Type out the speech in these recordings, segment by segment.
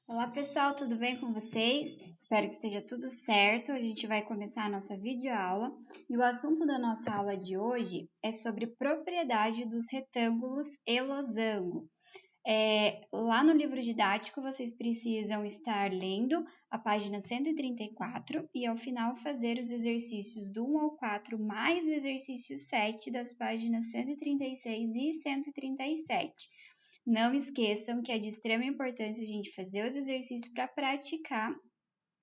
Olá pessoal, tudo bem com vocês? Espero que esteja tudo certo. A gente vai começar a nossa videoaula e o assunto da nossa aula de hoje é sobre propriedade dos retângulos e losango. Lá no livro didático vocês precisam estar lendo a página 134 e ao final fazer os exercícios do 1 ao 4 mais o exercício 7 das páginas 136 e 137. Não esqueçam que é de extrema importância a gente fazer os exercícios para praticar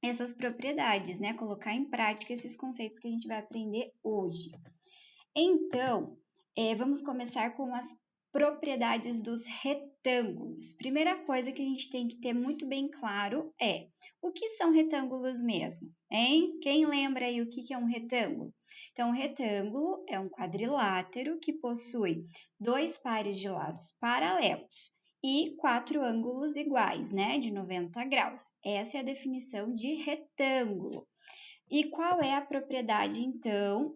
essas propriedades, né? Colocar em prática esses conceitos que a gente vai aprender hoje. Então, vamos começar com as propriedades dos retângulos. Primeira coisa que a gente tem que ter muito bem claro é o que são retângulos mesmo, hein? Quem lembra aí o que é um retângulo? Então, um retângulo é um quadrilátero que possui dois pares de lados paralelos e 4 ângulos iguais, né, de 90 graus. Essa é a definição de retângulo. E qual é a propriedade, então,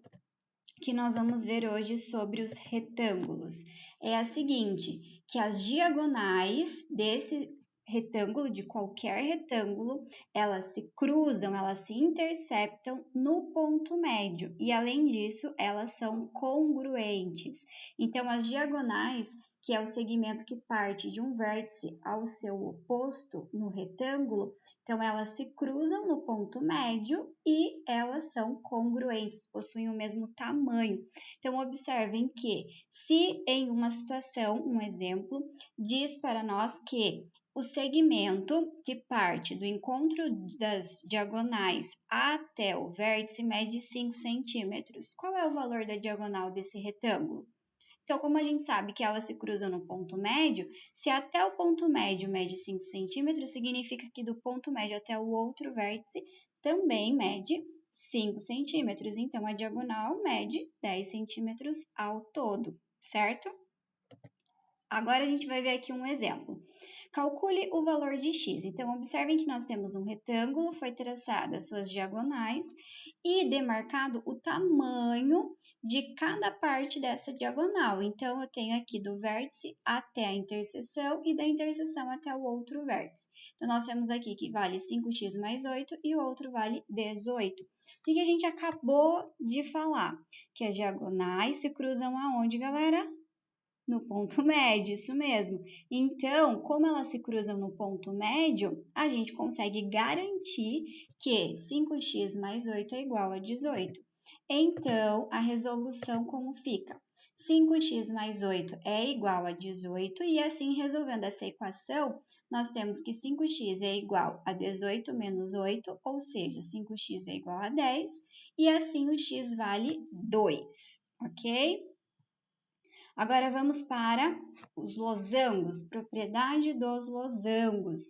que nós vamos ver hoje sobre os retângulos? É a seguinte, que as diagonais desse retângulo, de qualquer retângulo, elas se cruzam, elas se interceptam no ponto médio e, além disso, elas são congruentes. Então, as diagonais, que é o segmento que parte de um vértice ao seu oposto no retângulo, então elas se cruzam no ponto médio e elas são congruentes, possuem o mesmo tamanho. Então, observem que se em uma situação, um exemplo, diz para nós que o segmento que parte do encontro das diagonais até o vértice mede 5 centímetros. Qual é o valor da diagonal desse retângulo? Então, como a gente sabe que elas se cruzam no ponto médio, se até o ponto médio mede 5 centímetros, significa que do ponto médio até o outro vértice também mede 5 centímetros. Então, a diagonal mede 10 centímetros ao todo, certo? Agora, a gente vai ver aqui um exemplo. Calcule o valor de x. Então, observem que nós temos um retângulo, foi traçada as suas diagonais e demarcado o tamanho de cada parte dessa diagonal. Então, eu tenho aqui do vértice até a interseção e da interseção até o outro vértice. Então, nós temos aqui que vale 5x mais 8 e o outro vale 18. O que a gente acabou de falar? Que as diagonais se cruzam aonde, galera? No ponto médio, isso mesmo. Então, como elas se cruzam no ponto médio, a gente consegue garantir que 5x mais 8 é igual a 18. Então, a resolução como fica? 5x mais 8 é igual a 18 e assim, resolvendo essa equação, nós temos que 5x é igual a 18 menos 8, ou seja, 5x é igual a 10 e assim o x vale 2, ok? Agora vamos para os losangos, propriedade dos losangos.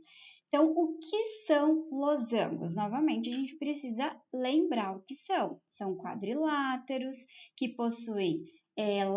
Então, o que são losangos? Novamente, a gente precisa lembrar o que são. São quadriláteros que possuem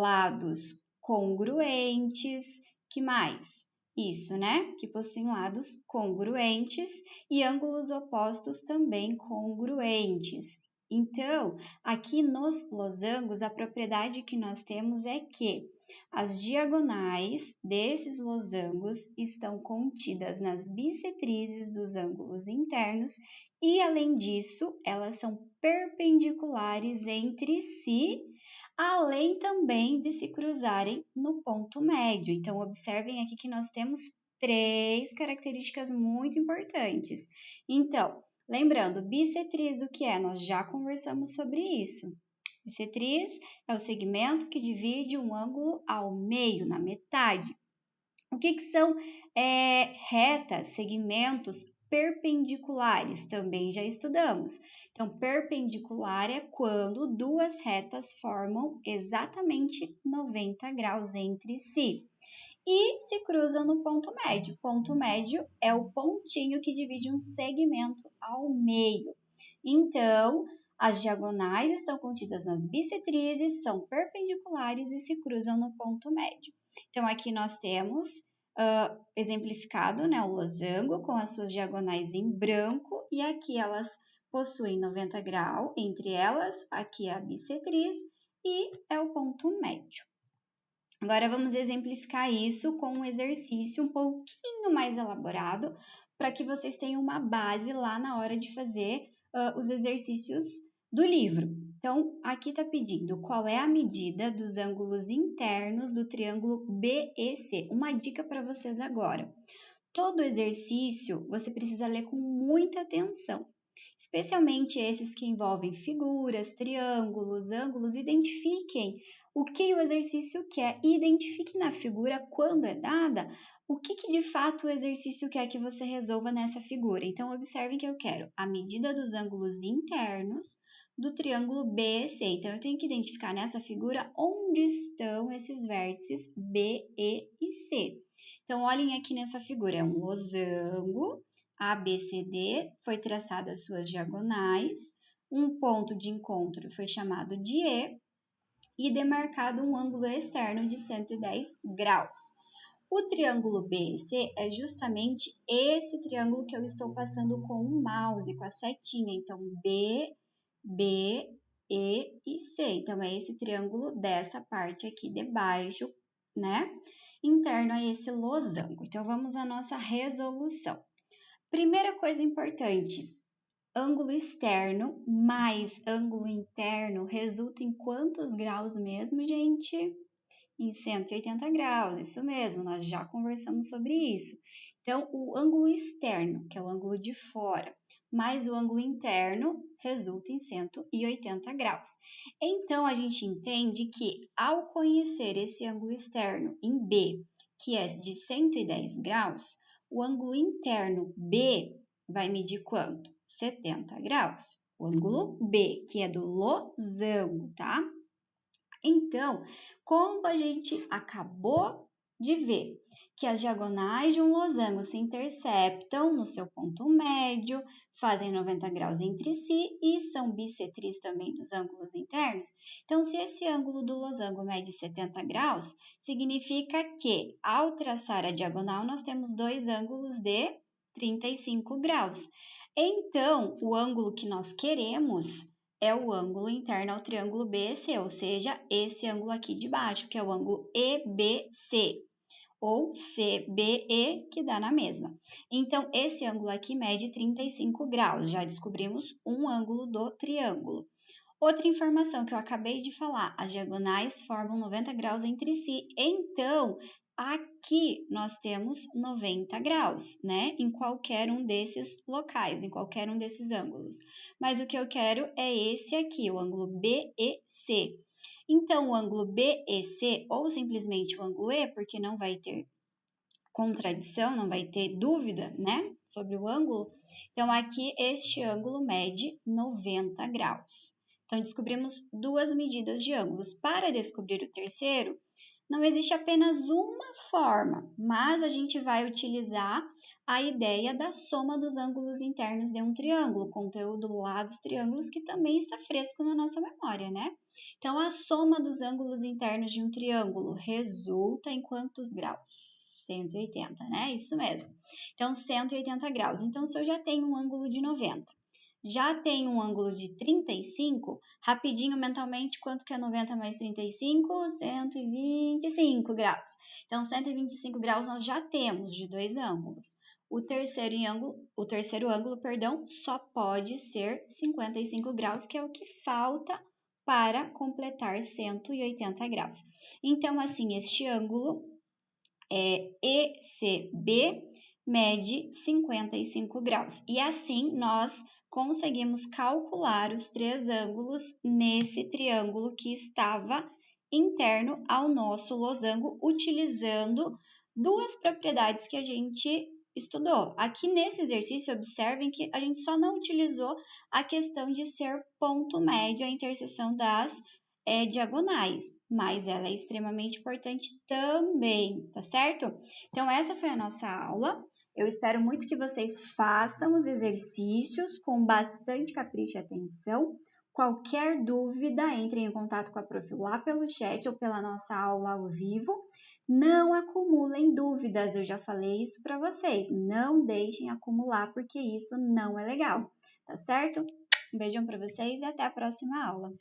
lados congruentes. Que mais? Isso, né? Que possuem lados congruentes e ângulos opostos também congruentes. Então, aqui nos losangos, a propriedade que nós temos é que as diagonais desses losangos estão contidas nas bissetrizes dos ângulos internos e, além disso, elas são perpendiculares entre si, além também de se cruzarem no ponto médio. Então, observem aqui que nós temos 3 características muito importantes. Então, lembrando, bissetriz o que é? Nós já conversamos sobre isso. Bissetriz é o segmento que divide um ângulo ao meio, na metade. O que são retas, segmentos perpendiculares? Também já estudamos. Então, perpendicular é quando duas retas formam exatamente 90 graus entre si e se cruzam no ponto médio. Ponto médio é o pontinho que divide um segmento ao meio. Então, as diagonais estão contidas nas bissetrizes, são perpendiculares e se cruzam no ponto médio. Então, aqui nós temos exemplificado, né, o losango com as suas diagonais em branco e aqui elas possuem 90 graus entre elas, aqui é a bissetriz e é o ponto médio. Agora, vamos exemplificar isso com um exercício um pouquinho mais elaborado para que vocês tenham uma base lá na hora de fazer os exercícios do livro. Então, aqui está pedindo qual é a medida dos ângulos internos do triângulo BEC. Uma dica para vocês agora. Todo exercício você precisa ler com muita atenção, especialmente esses que envolvem figuras, triângulos, ângulos. Identifiquem o que o exercício quer e identifique na figura, quando é dada, o que de fato o exercício quer que você resolva nessa figura. Então, observem que eu quero a medida dos ângulos internos do triângulo BEC. Então, eu tenho que identificar nessa figura onde estão esses vértices B, E e C. Então, olhem aqui nessa figura, é um losango, ABCD, foi traçada as suas diagonais, um ponto de encontro foi chamado de e demarcado um ângulo externo de 110 graus. O triângulo BEC é justamente esse triângulo que eu estou passando com o mouse, com a setinha. Então, B, E e C. Então, é esse triângulo dessa parte aqui de baixo, né? Interno a esse losango. Então, vamos à nossa resolução. Primeira coisa importante, ângulo externo mais ângulo interno resulta em quantos graus mesmo, gente? Em 180 graus, isso mesmo, nós já conversamos sobre isso. Então, o ângulo externo, que é o ângulo de fora, mais o ângulo interno, resulta em 180 graus. Então, a gente entende que, ao conhecer esse ângulo externo em B, que é de 110 graus, o ângulo interno B vai medir quanto? 70 graus. O ângulo B, que é do losango, tá? Então, como a gente acabou de ver que as diagonais de um losango se interceptam no seu ponto médio, fazem 90 graus entre si e são bissetris também dos ângulos internos, então, se esse ângulo do losango mede 70 graus, significa que, ao traçar a diagonal, nós temos dois ângulos de 35 graus. Então, o ângulo que nós queremos é o ângulo interno ao triângulo BEC, ou seja, esse ângulo aqui de baixo, que é o ângulo EBC, ou CBE, que dá na mesma. Então, esse ângulo aqui mede 35 graus, já descobrimos um ângulo do triângulo. Outra informação que eu acabei de falar, as diagonais formam 90 graus entre si, então, aqui nós temos 90 graus, né? Em qualquer um desses locais, em qualquer um desses ângulos. Mas o que eu quero é esse aqui, o ângulo BEC. Então, o ângulo BEC, ou simplesmente o ângulo E, porque não vai ter contradição, não vai ter dúvida, né? Sobre o ângulo. Então, aqui este ângulo mede 90 graus. Então, descobrimos duas medidas de ângulos. Para descobrir o terceiro, não existe apenas uma forma, mas a gente vai utilizar a ideia da soma dos ângulos internos de um triângulo, conteúdo lá dos triângulos que também está fresco na nossa memória, né? Então, a soma dos ângulos internos de um triângulo resulta em quantos graus? 180, né? Isso mesmo. Então, 180 graus. Então, se eu já tenho um ângulo de 90, já tenho um ângulo de 35, rapidinho mentalmente, quanto que é 90 mais 35? 125 graus. Então, 125 graus nós já temos de dois ângulos. O terceiro ângulo, só pode ser 55 graus, que é o que falta para completar 180 graus. Então, assim, este ângulo ECB mede 55 graus. E assim, nós conseguimos calcular os três ângulos nesse triângulo que estava interno ao nosso losango, utilizando duas propriedades que a gente estudou. Aqui nesse exercício, observem que a gente só não utilizou a questão de ser ponto médio, a interseção das diagonais, mas ela é extremamente importante também, tá certo? Então, essa foi a nossa aula. Eu espero muito que vocês façam os exercícios com bastante capricho e atenção. Qualquer dúvida, entrem em contato com a prof lá pelo chat ou pela nossa aula ao vivo. Não acumulem dúvidas, eu já falei isso para vocês. Não deixem acumular, porque isso não é legal, tá certo? Um beijão para vocês e até a próxima aula.